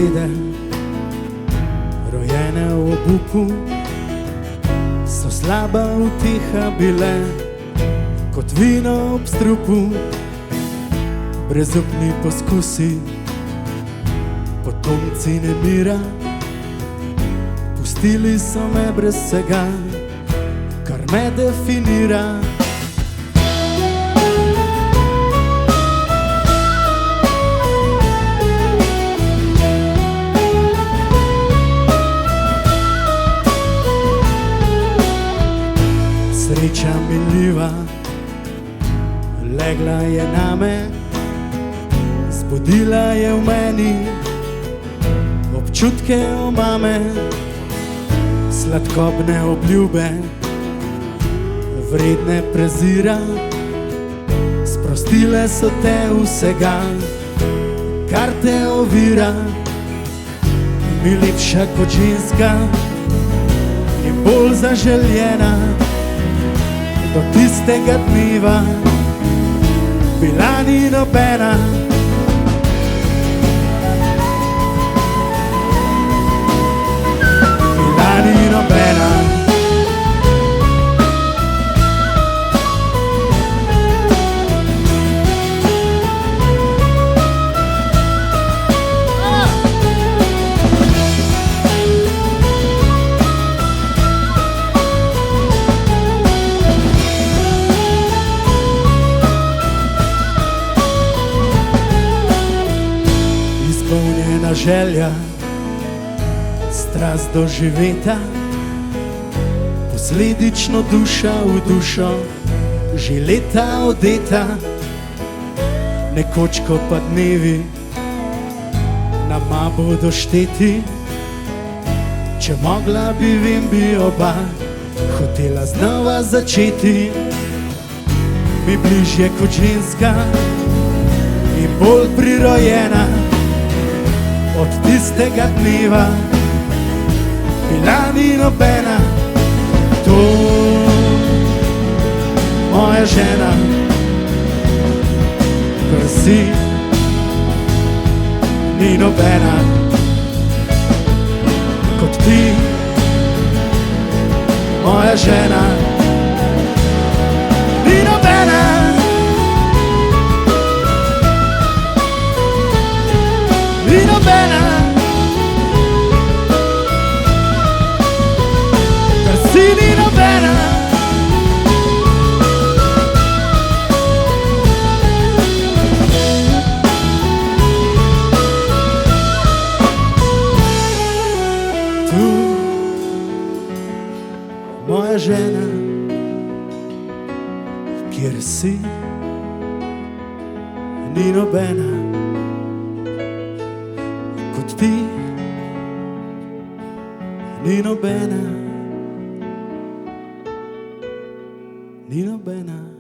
besede, rojene v obupu, so slaba utiha bile, kot vino ob strupu. Brezupni poskusi, potomci nemira, pustili so me brez vsega, kar me definira. Sreča minljiva, legla je name, zbudila je v meni občutke omame, sladkobne obljube, vredne prezira, sprostile so te vsega, kar te ovira. Mi lepša kot ženska in bolj zaželjena, do tistega dneva bila ni nobena. Bila ni nobena. Izpolnjena želja, strast doživeta, posledično duša v dušo, že leta odeta. Nekoč, ko pa dnevi nama bodo šteti, če mogla bi, vem, bi oba hotela znova začeti. Mi bližje kot ženska in bolj prirojena, od tistega dneva bila ni nobena. To moja žena, kar si, ni nobena kot ti, moja žena, ni nobena. Ni nobena, kar si, ni nobena. Tu, moja žena, kjer si, ni nobena kot ti, ni nobena, ni nobena.